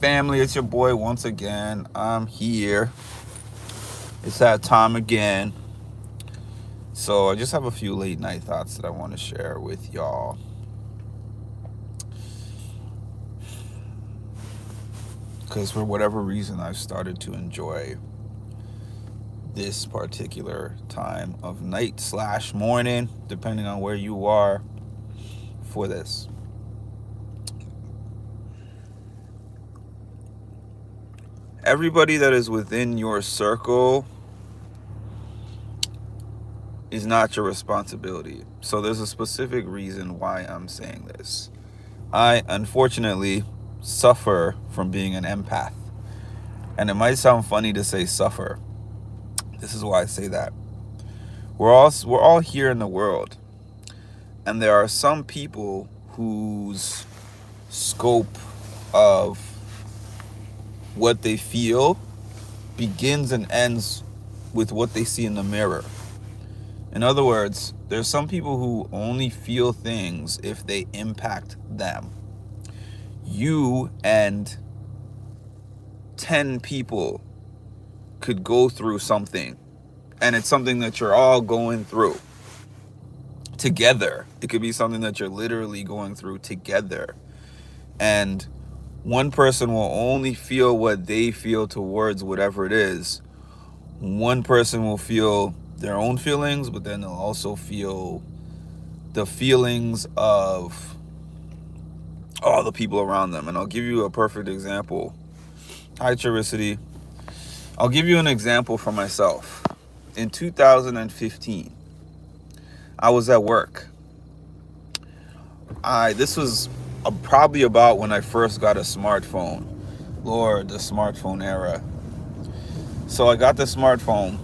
family? It's your boy once again. I'm here. It's that time again. So I just have a few late night thoughts that I want to share with y'all. Because for whatever reason, I've started to enjoy this particular time of night slash morning, depending on where you are for this. Everybody that is within your circle is not your responsibility. So there's a specific reason why I'm saying this. I unfortunately suffer from being an empath. And it might sound funny to say suffer. This is why I say that. We're all here in the world. And there are some people whose scope of what they feel begins and ends with what they see in the mirror. In other words, there's some people who only feel things if they impact them. You and 10 people could go through something, and it's something that you're all going through together. It could be something that you're literally going through together. And one person will only feel what they feel towards whatever it is. One person will feel their own feelings, but then they'll also feel the feelings of all the people around them. And I'll give you a perfect example. Hi, Charicity. I'll give you an example for myself. In 2015, I was at work. This was probably about when I first got a smartphone. Lord, the smartphone era. So I got the smartphone,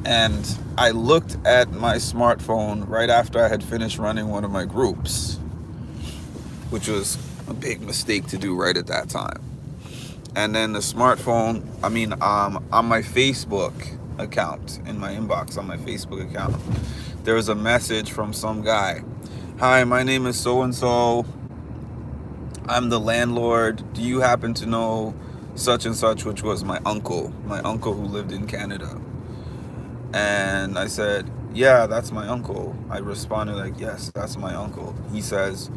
and I looked at my smartphone right after I had finished running one of my groups, which was a big mistake to do right at that time. And then the smartphone, on my Facebook account, in my inbox on my Facebook account, there was a message from some guy. Hi, my name is so-and-so. I'm the landlord. Do you happen to know such and such, which was my uncle who lived in Canada? And I said, yeah, that's my uncle. I responded like, yes, that's my uncle. He says,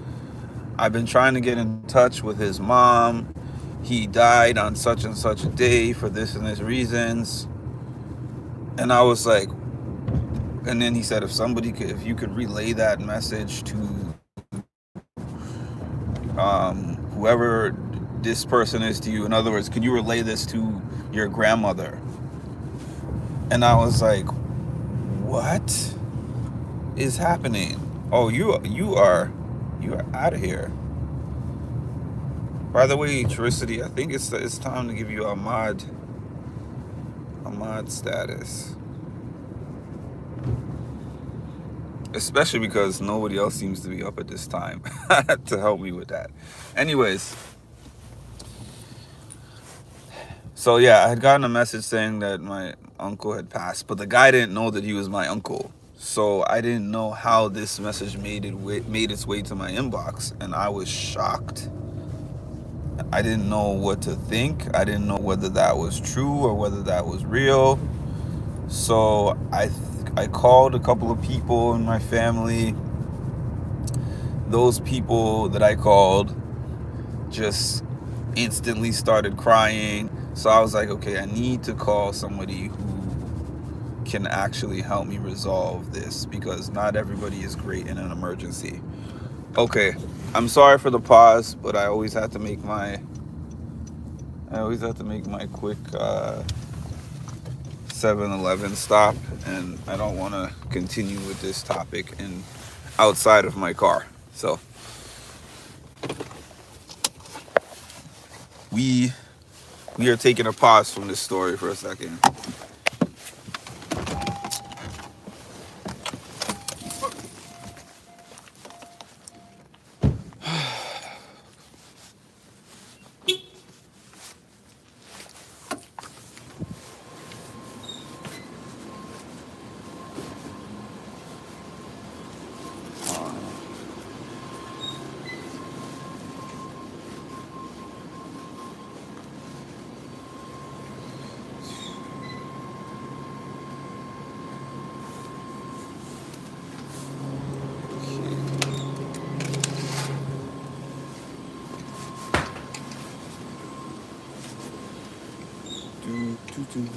I've been trying to get in touch with his mom. He died on such and such a day for this and this reasons. And I was like, and then he said, if you could relay that message to whoever this person is to you. In other words, could you relay this to your grandmother? And I was like, what is happening? Oh, you are out of here. By the way, Tricity, I think it's time to give you a mod status. Especially because nobody else seems to be up at this time to help me with that. Anyways, so yeah, I had gotten a message saying that my uncle had passed, but the guy didn't know that he was my uncle. So I didn't know how this message made its way to my inbox, and I was shocked. I didn't know what to think. I didn't know whether that was true or whether that was real. So I called a couple of people in my family. Those people that I called just instantly started crying. So I was like, okay, I need to call somebody who can actually help me resolve this, because not everybody is great in an emergency. Okay, I'm sorry for the pause, but I always have to make my quick 7-Eleven stop, and I don't want to continue with this topic outside of my car. So we are taking a pause from this story for a second. Anybody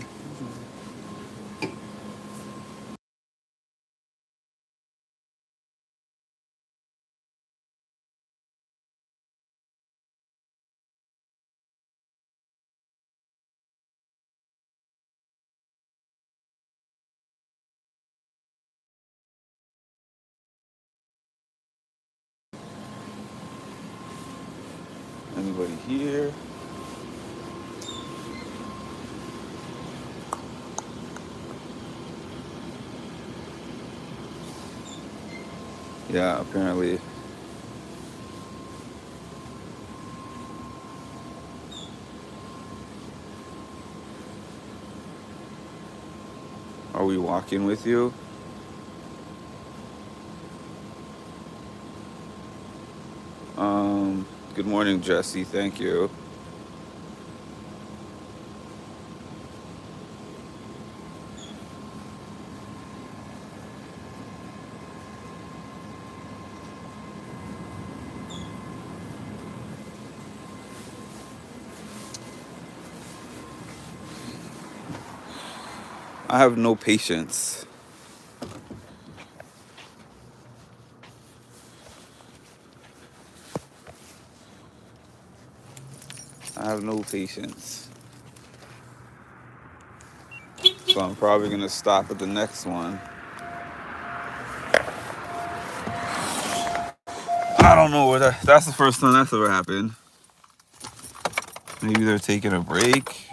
here? Yeah, apparently. Are we walking with you? Good morning, Jesse. Thank you. I have no patience. I have no patience. So I'm probably going to stop at the next one. I don't know where that's the first time that's ever happened. Maybe they're taking a break.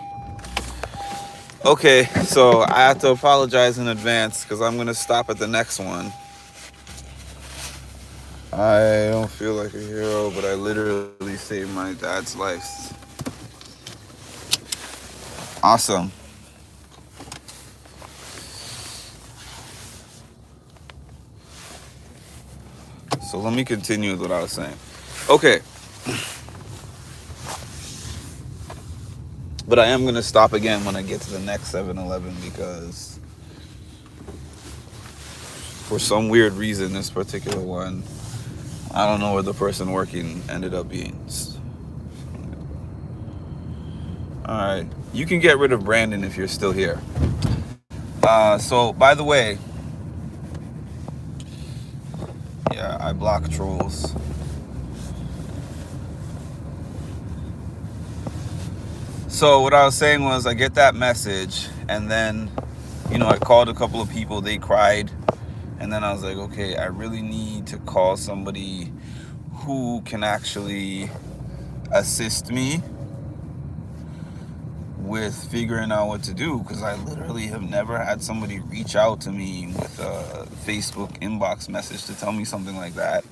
Okay, so I have to apologize in advance because I'm going to stop at the next one. I don't feel like a hero, but I literally saved my dad's life. Awesome. So let me continue with what I was saying. Okay. But I am going to stop again when I get to the next 7-Eleven because for some weird reason, this particular one, I don't know where the person working ended up being. All right. You can get rid of Brandon if you're still here. So, by the way, yeah, I block trolls. So what I was saying was I get that message and then, I called a couple of people, they cried. And then I was like, okay, I really need to call somebody who can actually assist me with figuring out what to do, because I literally have never had somebody reach out to me with a Facebook inbox message to tell me something like that.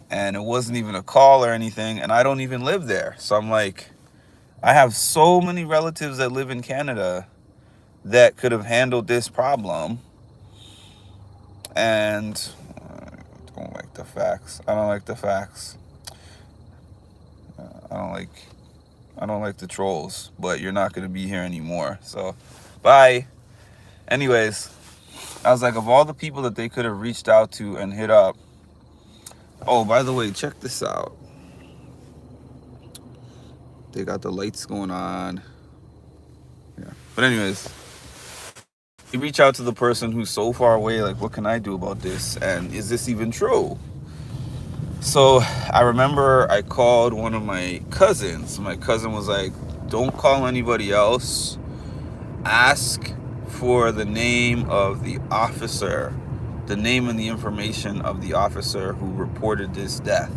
And it wasn't even a call or anything, and I don't even live there. So I'm like, I have so many relatives that live in Canada that could have handled this problem. And I don't like the facts. I don't like the facts. I don't like the trolls, but you're not going to be here anymore. So, bye. Anyways, I was like, of all the people that they could have reached out to and hit up. Oh, by the way, check this out. They got the lights going on. Yeah. But anyways, you reach out to the person who's so far away, like, what can I do about this? And is this even true? So I remember I called one of my cousins. My cousin was like, don't call anybody else. Ask for the name of the officer, the name and the information of the officer who reported this death,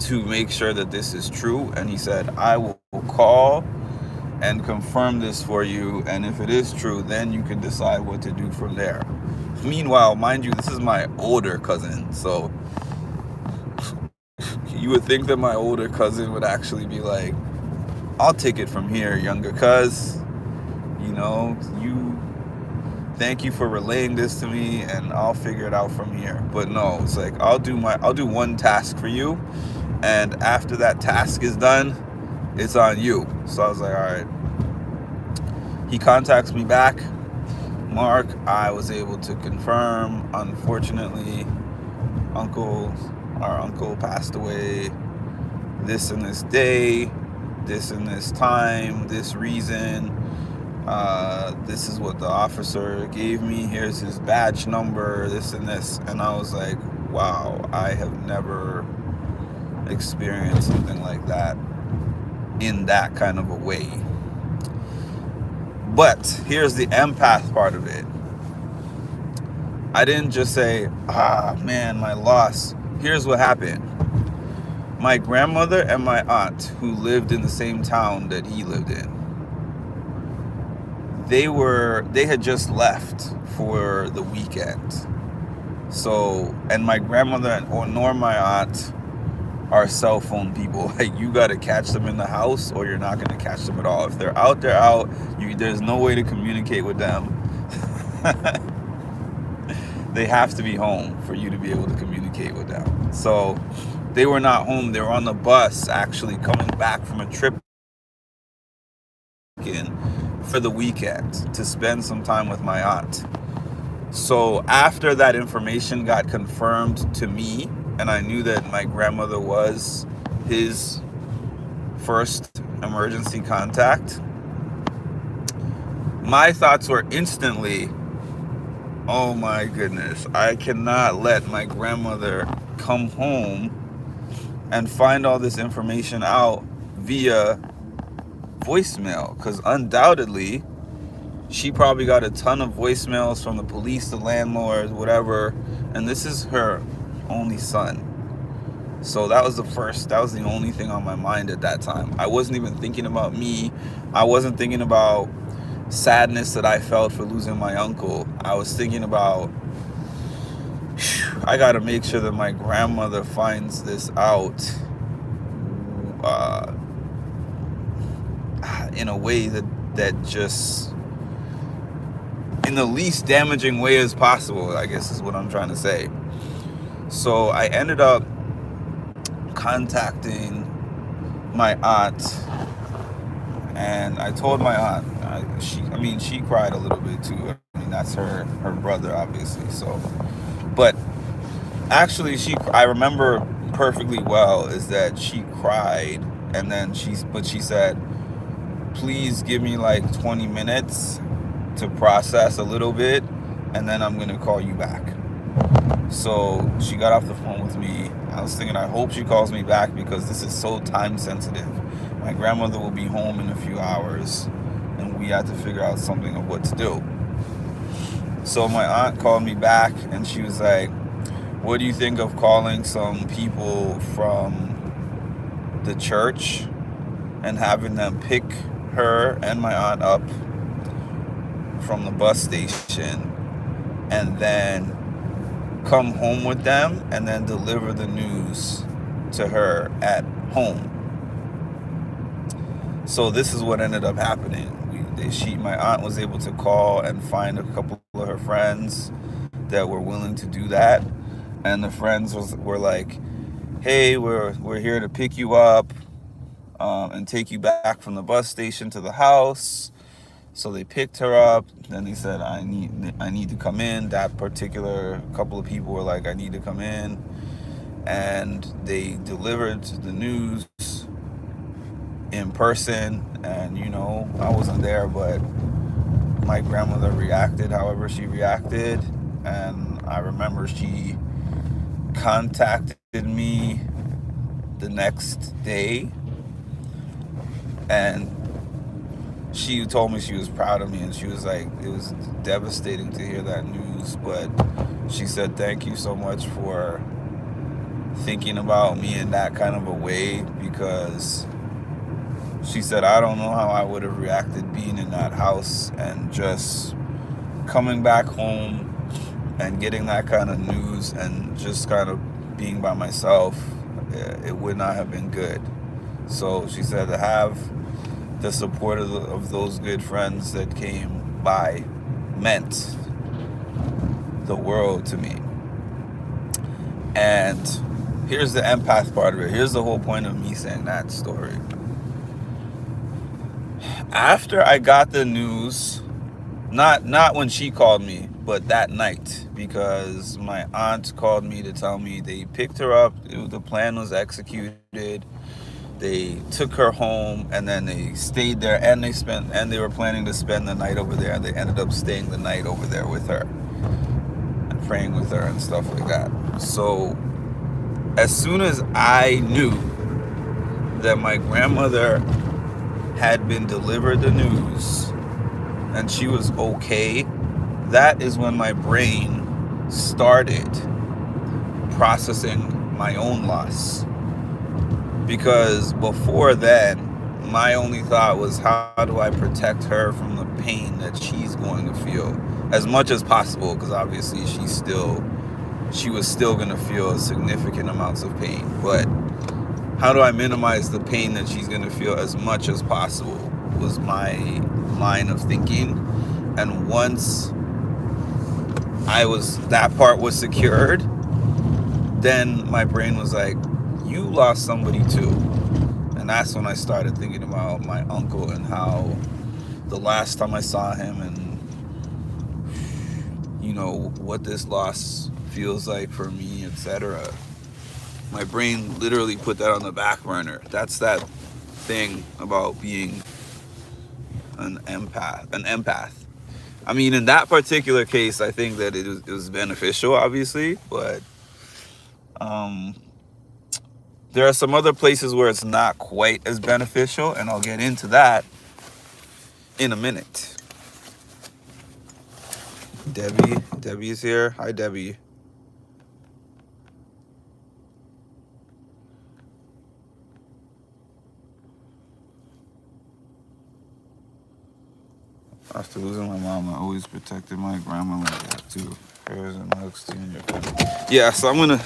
to make sure that this is true. And he said, I will call and confirm this for you. And if it is true, then you can decide what to do from there. Meanwhile, mind you, this is my older cousin. So you would think that my older cousin would actually be like, I'll take it from here, younger cuz. Thank you for relaying this to me and I'll figure it out from here. But no, it's like, I'll do one task for you, and after that task is done, it's on you. So I was like, all right. He contacts me back. Mark, I was able to confirm, unfortunately, our uncle passed away this and this day, this and this time, this reason. This is what the officer gave me. Here's his badge number, this and this. And I was like, wow, I have never experienced something like that in that kind of a way. But here's the empath part of it. I didn't just say, man, my loss. Here's what happened. My grandmother and my aunt, who lived in the same town that he lived in, they had just left for the weekend. So, and my grandmother nor my aunt are cell phone people. Like, you got to catch them in the house or you're not going to catch them at all. If they're out, they're out. There's no way to communicate with them. They have to be home for you to be able to communicate with them. So they were not home. They were on the bus actually coming back from a trip for the weekend to spend some time with my aunt. So after that information got confirmed to me, and I knew that my grandmother was his first emergency contact, my thoughts were instantly, oh my goodness, I cannot let my grandmother come home and find all this information out via voicemail, because undoubtedly she probably got a ton of voicemails from the police, the landlord, whatever, and this is her only son. So that was the only thing on my mind at that time. I wasn't even thinking about me. I wasn't thinking about sadness that I felt for losing my uncle. I was thinking about, I gotta make sure that my grandmother finds this out in a way that just, in the least damaging way as possible, I guess is what I'm trying to say. So I ended up contacting my aunt, and I told my aunt, she cried a little bit too. I mean, that's her brother, obviously. So, but actually, I remember perfectly well is that she cried, and then she said, please give me like 20 minutes to process a little bit, and then I'm gonna call you back. So she got off the phone with me. I was thinking, I hope she calls me back, because this is so time sensitive. My grandmother will be home in a few hours, and we had to figure out something of what to do. So my aunt called me back, and she was like, what do you think of calling some people from the church and having them pick her and my aunt up from the bus station, and then come home with them, and then deliver the news to her at home? So this is what ended up happening. My aunt was able to call and find a couple of her friends that were willing to do that, and the friends were like, hey, we're here to pick you up and take you back from the bus station to the house. So they picked her up. Then they said, I need to come in. That particular couple of people were like, I need to come in. And they delivered the news in person. And, I wasn't there, but my grandmother reacted however she reacted. And I remember she contacted me the next day, and she told me she was proud of me, and she was like, it was devastating to hear that news, but she said, thank you so much for thinking about me in that kind of a way, because she said, I don't know how I would have reacted being in that house and just coming back home and getting that kind of news and just kind of being by myself. It would not have been good. So she said to have the support of those good friends that came by meant the world to me. And here's the empath part of it. Here's the whole point of me saying that story. After I got the news, not when she called me, but that night, because my aunt called me to tell me they picked her up. The plan was executed. They took her home, and then they stayed there, and they were planning to spend the night over there, and they ended up staying the night over there with her and praying with her and stuff like that. So as soon as I knew that my grandmother had been delivered the news and she was okay, that is when my brain started processing my own loss. Because before then, my only thought was, how do I protect her from the pain that she's going to feel as much as possible? Because obviously she was still going to feel significant amounts of pain. But how do I minimize the pain that she's going to feel as much as possible was my line of thinking. And once that part was secured, then my brain was like, you lost somebody too. And that's when I started thinking about my uncle and how the last time I saw him, and what this loss feels like for me, etc. My brain literally put that on the back burner. That's that thing about being an empath. I mean, in that particular case, I think that it was beneficial, obviously, but there are some other places where it's not quite as beneficial, and I'll get into that in a minute. Debbie's here. Hi, Debbie. After losing my mom, I always protected my grandma like that too. Prayers and hugs to you and your family. Yeah, so I'm gonna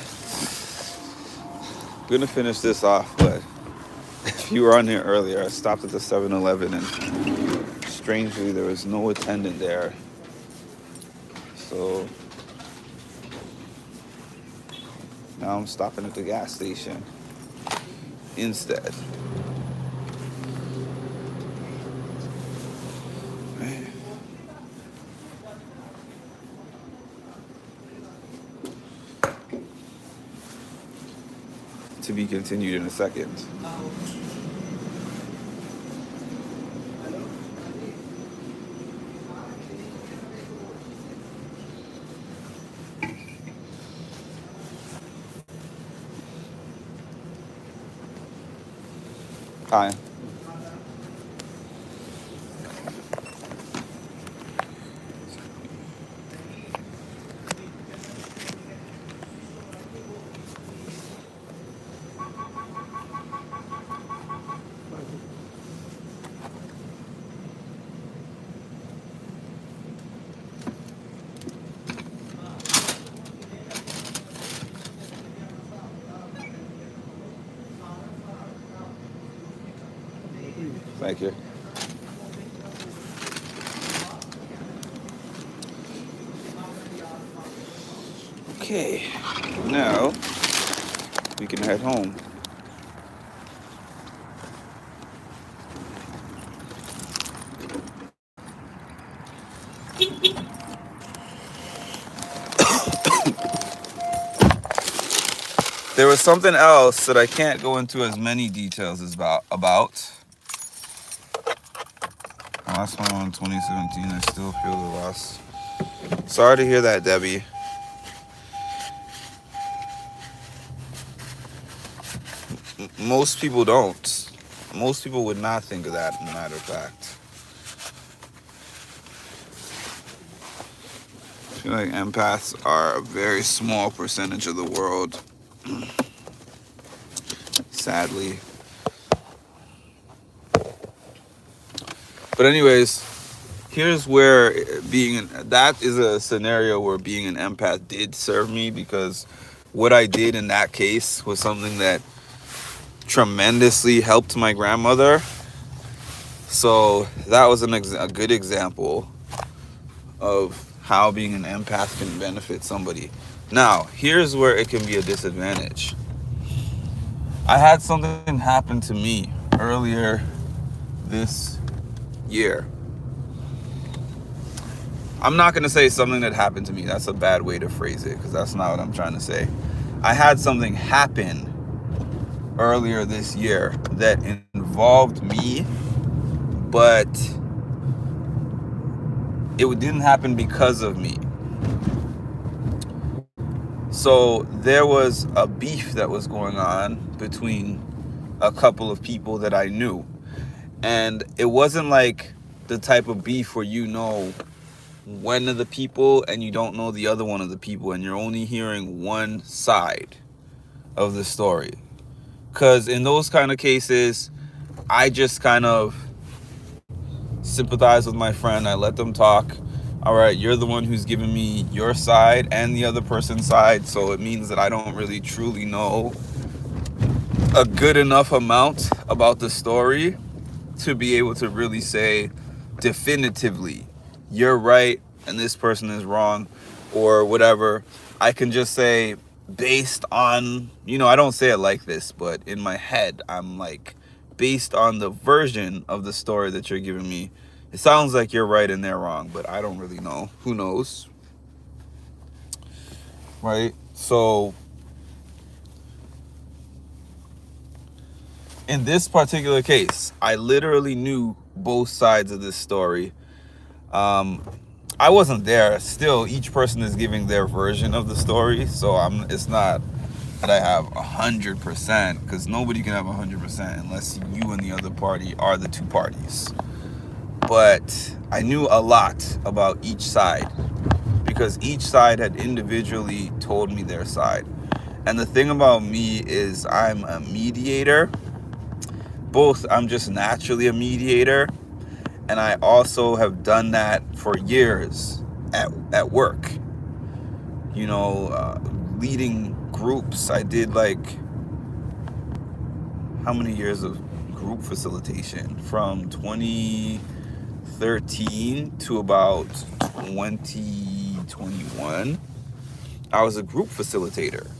finish this off, but if you were on here earlier, I stopped at the 7-Eleven, and strangely there was no attendant there. So now I'm stopping at the gas station instead. To be continued in a second. Hi. Thank you. Okay, now we can head home. There was something else that I can't go into as many details about. I lost my mom in 2017. I still feel the loss. Sorry to hear that, Debbie. Most people don't. Most people would not think of that, as a matter of fact. I feel like empaths are a very small percentage of the world. Sadly. But anyways, here's where that is a scenario where being an empath did serve me, because what I did in that case was something that tremendously helped my grandmother. So that was a good example of how being an empath can benefit somebody. Now, here's where it can be a disadvantage. I had something happen to me earlier this year. I'm not going to say something that happened to me. That's a bad way to phrase it, because that's not what I'm trying to say. I had something happen earlier this year that involved me, but it didn't happen because of me. So there was a beef that was going on between a couple of people that I knew. And it wasn't like the type of beef where you know one of the people and you don't know the other one of the people and you're only hearing one side of the story. Because in those kind of cases, I just kind of sympathize with my friend. I let them talk. All right, you're the one who's giving me your side and the other person's side, so it means that I don't really truly know a good enough amount about the story to be able to really say definitively, you're right and this person is wrong, or whatever. I can just say, based on, I don't say it like this, but in my head, I'm like, based on the version of the story that you're giving me, it sounds like you're right and they're wrong, but I don't really know. Who knows? Right? So, in this particular case, I literally knew both sides of this story. I wasn't there. Still, each person is giving their version of the story, so it's not that I have 100%, because nobody can have 100% unless you and the other party are the two parties. But I knew a lot about each side because each side had individually told me their side. And the thing about me is I'm a mediator. I'm just naturally a mediator, and I also have done that for years at work. Leading groups. I did how many years of group facilitation? From 2013 to about 2021. I was a group facilitator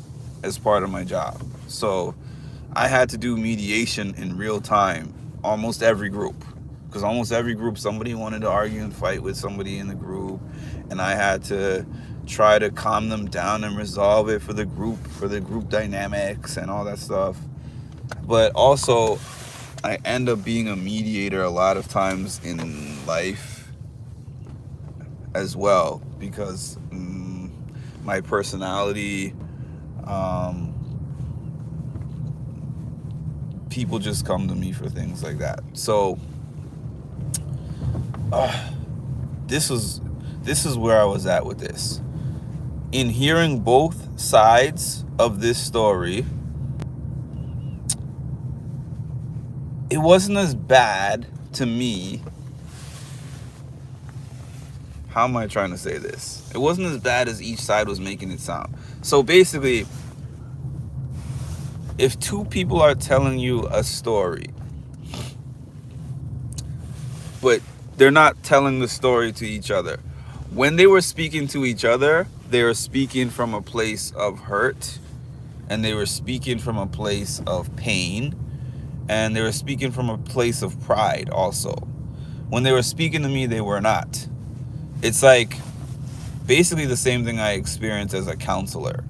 as part of my job. So I had to do mediation in real time, almost every group. Because almost every group, somebody wanted to argue and fight with somebody in the group. And I had to try to calm them down and resolve it for the group dynamics and all that stuff. But also, I end up being a mediator a lot of times in life as well. Because my personality, people just come to me for things like that. So this is where I was at with this. In hearing both sides of this story, it wasn't as bad to me. How am I trying to say this? It wasn't as bad as each side was making it sound. So basically, if two people are telling you a story, but they're not telling the story to each other, when they were speaking to each other, they were speaking from a place of hurt, and they were speaking from a place of pain, and they were speaking from a place of pride also. When they were speaking to me, they were not. It's like basically the same thing I experienced as a counselor.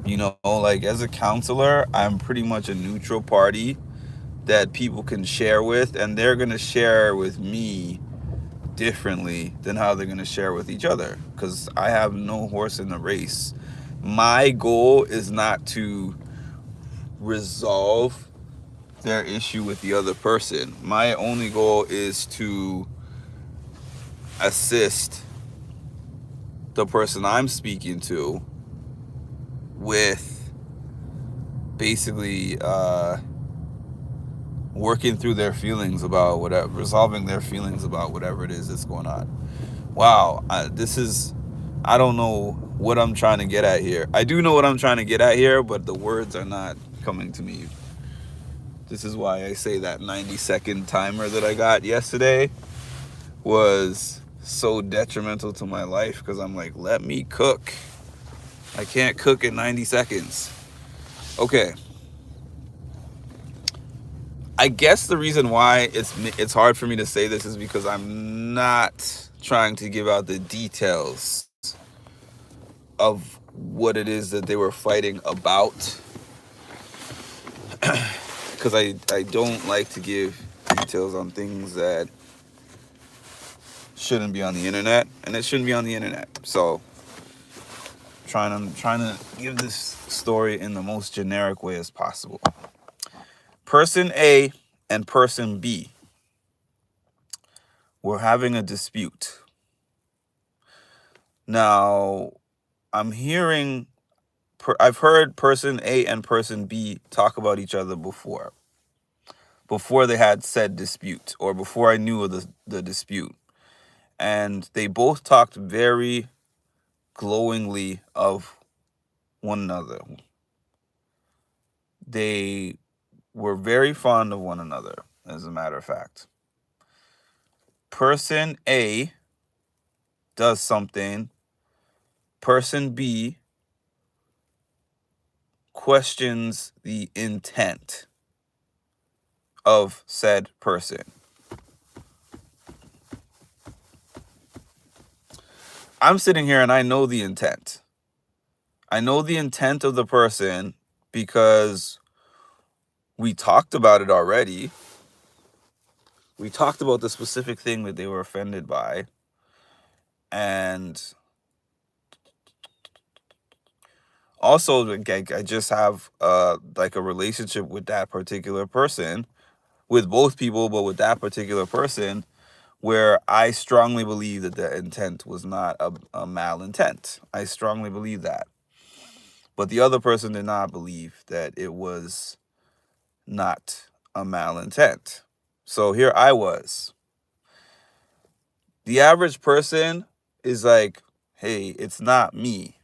As a counselor, I'm pretty much a neutral party that people can share with, and they're going to share with me differently than how they're going to share with each other, because I have no horse in the race. My goal is not to resolve their issue with the other person. My only goal is to assist the person I'm speaking to with basically working through their feelings about whatever, resolving their feelings about whatever it is that's going on. Wow, I don't know what I'm trying to get at here. I do know what I'm trying to get at here, but the words are not coming to me. This is why I say that 90-second timer that I got yesterday was so detrimental to my life, because I'm like, let me cook. I can't cook in 90 seconds. Okay. I guess the reason why it's hard for me to say this is because I'm not trying to give out the details of what it is that they were fighting about. because I don't like to give details on things that shouldn't be on the internet, and it shouldn't be on the internet. So trying to give this story in the most generic way as possible. Person A and person B were having a dispute. Now, I've heard person A and person B talk about each other before they had said dispute, or before I knew of the dispute. And they both talked very glowingly of one another. They were very fond of one another, as a matter of fact. Person A does something, person B questions the intent of said person. I'm sitting here and I know the intent. I know the intent of the person because we talked about it already. We talked about the specific thing that they were offended by. And also, I just have like a relationship with that particular person, with both people, but with that particular person, where I strongly believe that the intent was not a malintent. I strongly believe that. But the other person did not believe that it was not a malintent. So here I was. The average person is like, hey, it's not me.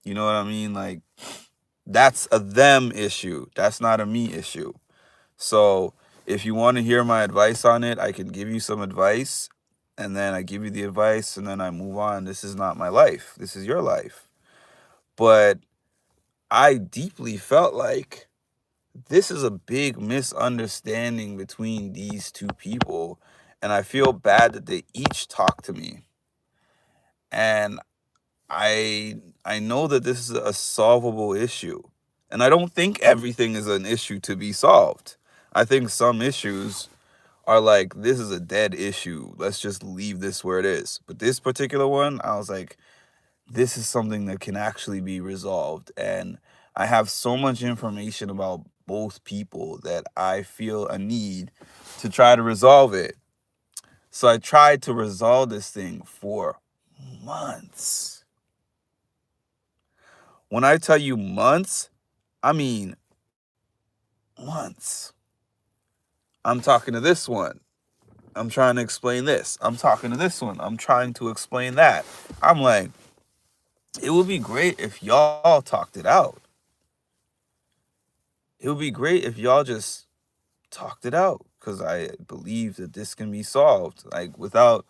You know what I mean? Like, that's a them issue. That's not a me issue. So if you want to hear my advice on it, I can give you some advice, and then I give you the advice, and then I move on. This is not my life. This is your life. But I deeply felt like this is a big misunderstanding between these two people, and I feel bad that they each talk to me. And I know that this is a solvable issue. And I don't think everything is an issue to be solved. I think some issues are like, this is a dead issue. Let's just leave this where it is. But this particular one, I was like, this is something that can actually be resolved. And I have so much information about both people that I feel a need to try to resolve it. So I tried to resolve this thing for months. When I tell you months, I mean months. I'm talking to this one. I'm trying to explain this. I'm talking to this one. I'm trying to explain that. I'm like, it would be great if y'all talked it out. It would be great if y'all just talked it out, because I believe that this can be solved, like, without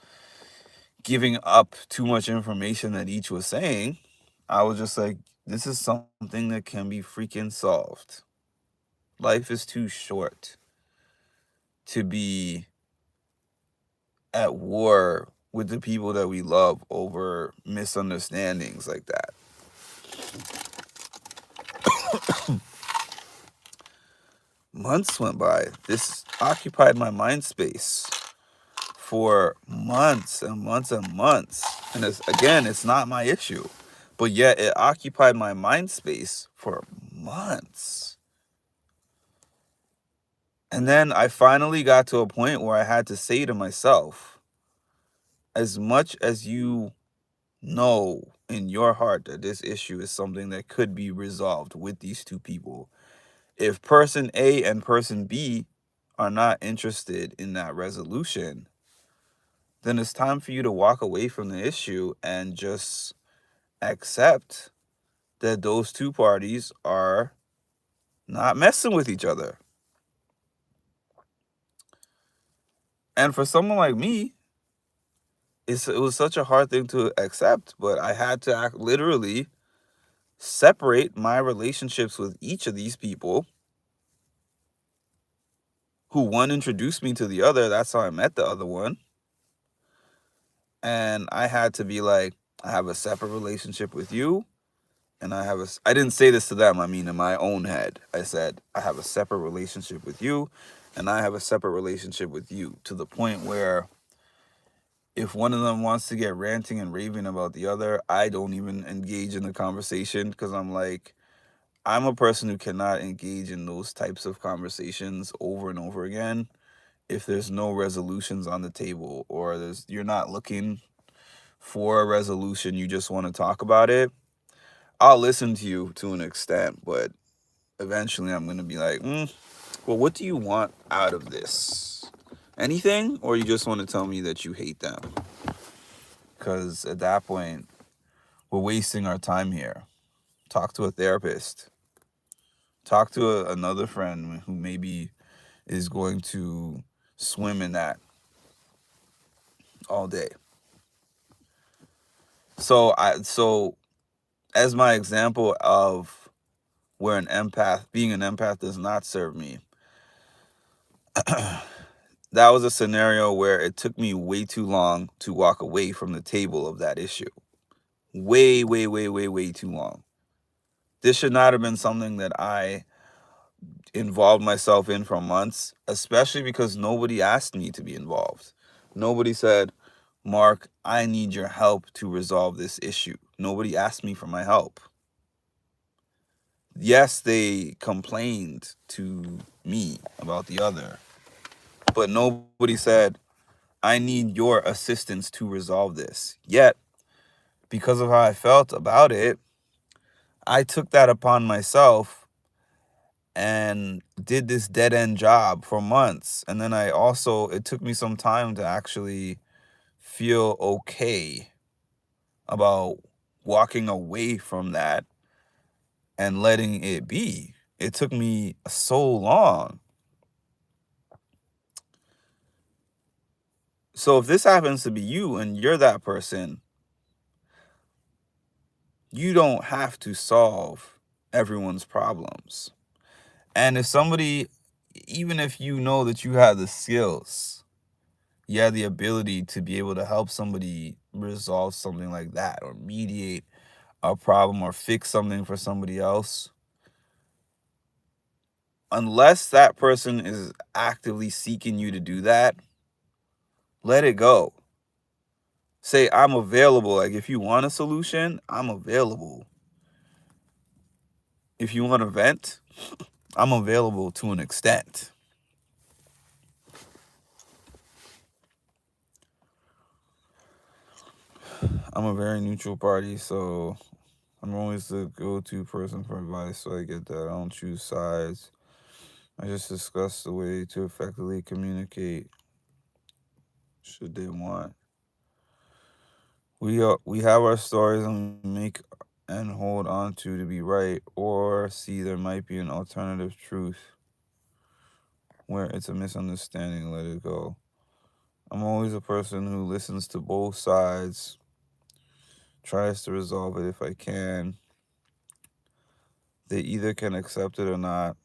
giving up too much information that each was saying. I was just like, this is something that can be freaking solved. Life is too short to be at war with the people that we love over misunderstandings like that. Months went by. This occupied my mind space for months and months and months. And it's not my issue. But yet it occupied my mind space for months. And then I finally got to a point where I had to say to myself, as much as you know in your heart that this issue is something that could be resolved with these two people, if person A and person B are not interested in that resolution, then it's time for you to walk away from the issue and just accept that those two parties are not messing with each other. And for someone like me, it was such a hard thing to accept, but I had to literally separate my relationships with each of these people, who one introduced me to the other. That's how I met the other one. And I had to be like, I have a separate relationship with you, and I didn't say this to them, I mean in my own head. I said, I have a separate relationship with you, and I have a separate relationship with you, to the point where if one of them wants to get ranting and raving about the other, I don't even engage in the conversation, because I'm like, I'm a person who cannot engage in those types of conversations over and over again if there's no resolutions on the table, or you're not looking for a resolution, you just want to talk about it. I'll listen to you to an extent, but eventually I'm going to be like, well, what do you want out of this? Anything? Or you just want to tell me that you hate them? Because at that point, we're wasting our time here. Talk to a therapist. Talk to another friend who maybe is going to swim in that all day. So as my example of where being an empath does not serve me, that was a scenario where it took me way too long to walk away from the table of that issue. Way, way, way, way, way too long. This should not have been something that I involved myself in for months, especially because nobody asked me to be involved. Nobody said, Mark, I need your help to resolve this issue. Nobody asked me for my help. Yes, they complained to me about the other, but nobody said, I need your assistance to resolve this. Yet, because of how I felt about it, I took that upon myself and did this dead end job for months. And then it took me some time to actually feel okay about walking away from that and letting it be. It took me so long. So if this happens to be you and you're that person, you don't have to solve everyone's problems. And if somebody, even if you know that you have the skills, you have the ability to be able to help somebody resolve something like that, or mediate a problem, or fix something for somebody else, unless that person is actively seeking you to do that, let it go. Say, I'm available. Like, if you want a solution, I'm available. If you want to vent, I'm available to an extent. I'm a very neutral party, so I'm always the go-to person for advice, so I get that. I don't choose sides. I just discuss the way to effectively communicate should they want. We have our stories and make and hold on to be right, or see there might be an alternative truth where it's a misunderstanding. Let it go. I'm always a person who listens to both sides, tries to resolve it if I can. They either can accept it or not.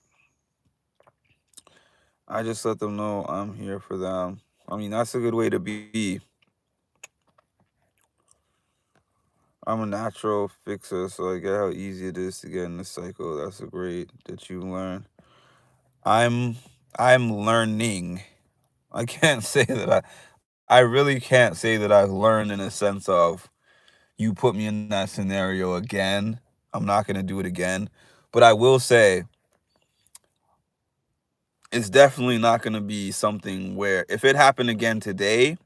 I just let them know I'm here for them. I mean, that's a good way to be. I'm a natural fixer, so I get how easy it is to get in the cycle. That's a great that you learn. I'm learning. I can't say that I really can't say that I've learned in a sense of, you put me in that scenario again, I'm not going to do it again. But I will say, it's definitely not going to be something where, if it happened again today,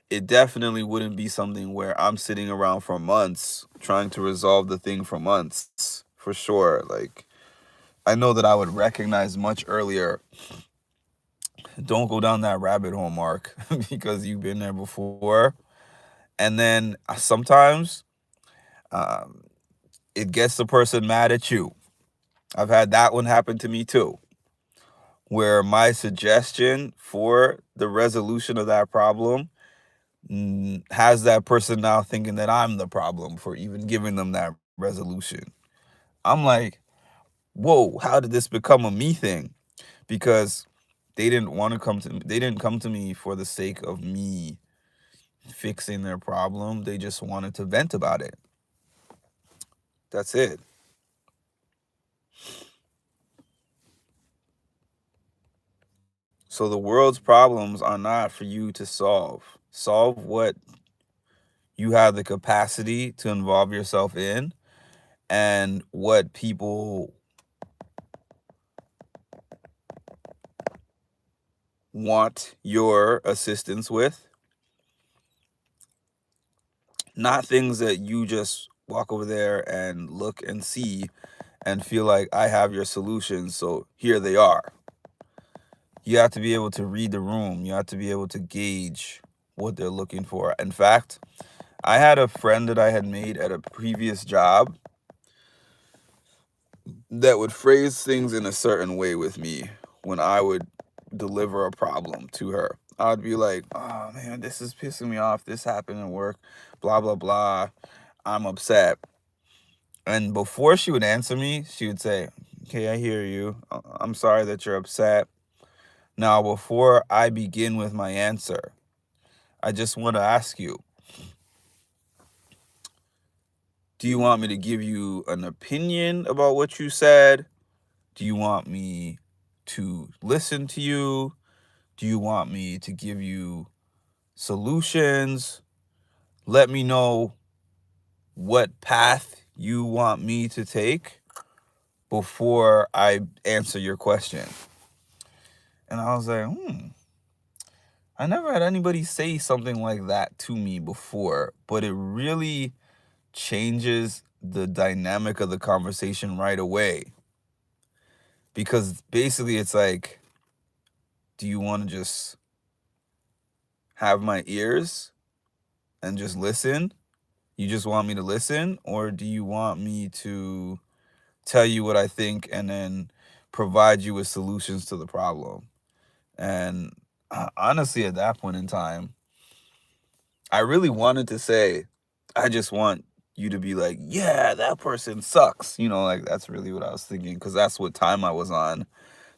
it definitely wouldn't be something where I'm sitting around for months trying to resolve the thing for months, for sure. Like, I know that I would recognize much earlier, don't go down that rabbit hole, Mark, because you've been there before. And then sometimes it gets the person mad at you. I've had that one happen to me too, where my suggestion for the resolution of that problem has that person now thinking that I'm the problem for even giving them that resolution. I'm like, whoa, how did this become a me thing? Because they didn't want to come to me. They didn't come to me for the sake of me fixing their problem. They just wanted to vent about it. That's it. So the world's problems are not for you to solve. Solve what you have the capacity to involve yourself in, and what people want your assistance with, not things that you just walk over there and look and see and feel like I have your solutions, so here they are. You have to be able to read the room. You have to be able to gauge what they're looking for. In fact, I had a friend that I had made at a previous job that would phrase things in a certain way with me when I would deliver a problem to her. I'd be like, oh man, this is pissing me off. This happened at work, blah, blah, blah. I'm upset. And before she would answer me, she would say, okay, I hear you. I'm sorry that you're upset. Now, before I begin with my answer, I just want to ask you, do you want me to give you an opinion about what you said? Do you want me to listen to you? Do you want me to give you solutions? Let me know what path you want me to take before I answer your question. And I was like, I never had anybody say something like that to me before, but it really changes the dynamic of the conversation right away. Because basically it's like, do you want to just have my ears and just listen? You just want me to listen? Or do you want me to tell you what I think and then provide you with solutions to the problem? And honestly, at that point in time, I really wanted to say, I just want you to be like, yeah, that person sucks. Like that's really what I was thinking, because that's what time I was on.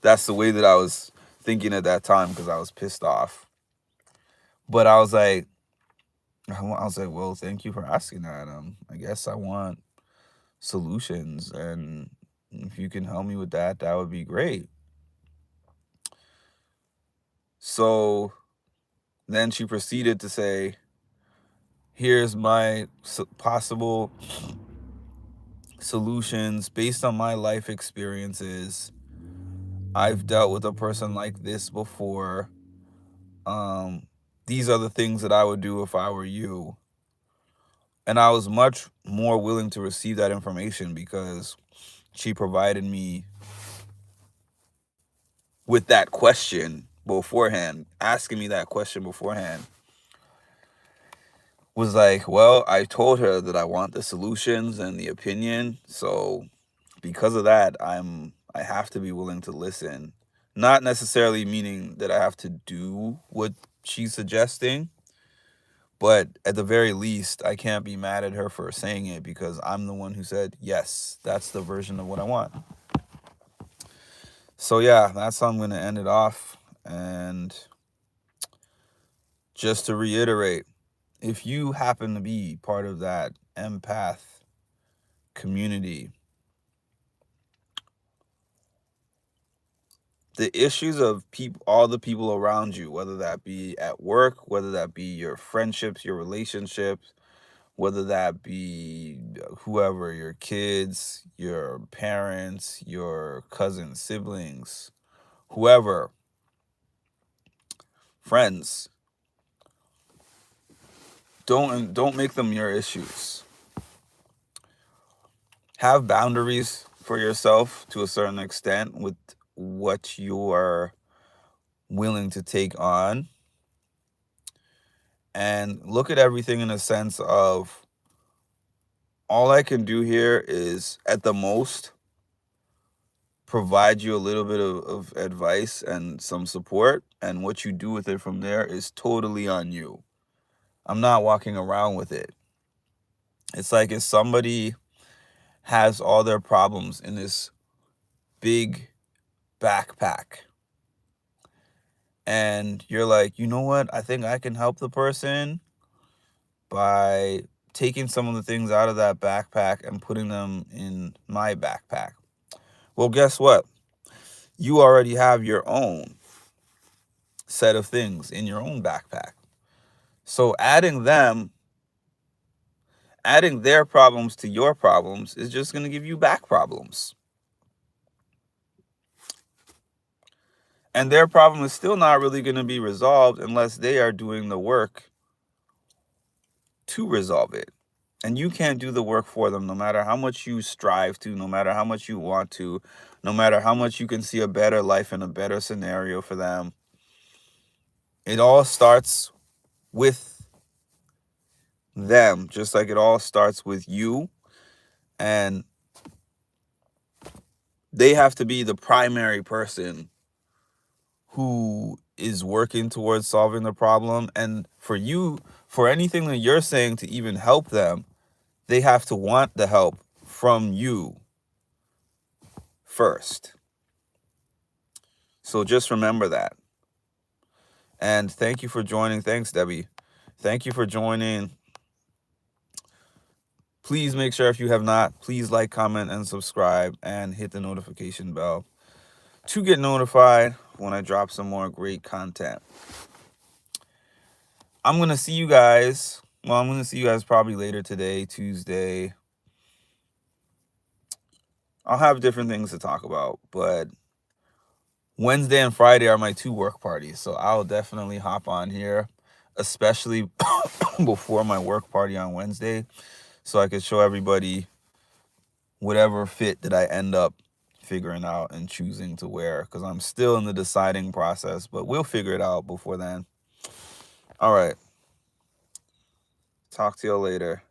That's the way that I was thinking at that time, because I was pissed off. But I was like, well, thank you for asking that. I guess I want solutions, and if you can help me with that, that would be great. So then she proceeded to say, here's my possible solutions based on my life experiences. I've dealt with a person like this before. These are the things that I would do if I were you. And I was much more willing to receive that information because she provided me with that question beforehand. Asking me that question beforehand was like, well, I told her that I want the solutions and the opinion. So because of that, I have to be willing to listen. Not necessarily meaning that I have to do what she's suggesting, but at the very least, I can't be mad at her for saying it, because I'm the one who said, yes, that's the version of what I want. So yeah, that's how I'm going to end it off. And just to reiterate, if you happen to be part of that empath community, the issues of all the people around you, whether that be at work, whether that be your friendships, your relationships, whether that be whoever, your kids, your parents, your cousins, siblings, whoever, friends, don't make them your issues. Have boundaries for yourself to a certain extent with what you are willing to take on, and look at everything in a sense of, all I can do here is at the most provide you a little bit of advice and some support, and what you do with it from there is totally on you. I'm not walking around with it. It's like if somebody has all their problems in this big backpack, and you're like, you know what, I think I can help the person by taking some of the things out of that backpack and putting them in my backpack. Well, guess what? You already have your own. set of things in your own backpack. So adding their problems to your problems is just going to give you back problems. And their problem is still not really going to be resolved unless they are doing the work to resolve it. And you can't do the work for them, no matter how much you strive to, no matter how much you want to, no matter how much you can see a better life and a better scenario for them. It all starts with them, just like it all starts with you. And they have to be the primary person who is working towards solving the problem. And for you, for anything that you're saying to even help them, they have to want the help from you first. So just remember that. And thank you for joining. Thanks, Debbie. Thank you for joining. Please make sure, if you have not, please like, comment, and subscribe, and hit the notification bell to get notified when I drop some more great content. I'm going to see you guys. Well, I'm going to see you guys probably later today, Tuesday. I'll have different things to talk about, but Wednesday and Friday are my 2 work parties. So I'll definitely hop on here, especially before my work party on Wednesday, so I could show everybody whatever fit that I end up figuring out and choosing to wear, because I'm still in the deciding process, but we'll figure it out before then. All right. Talk to you later.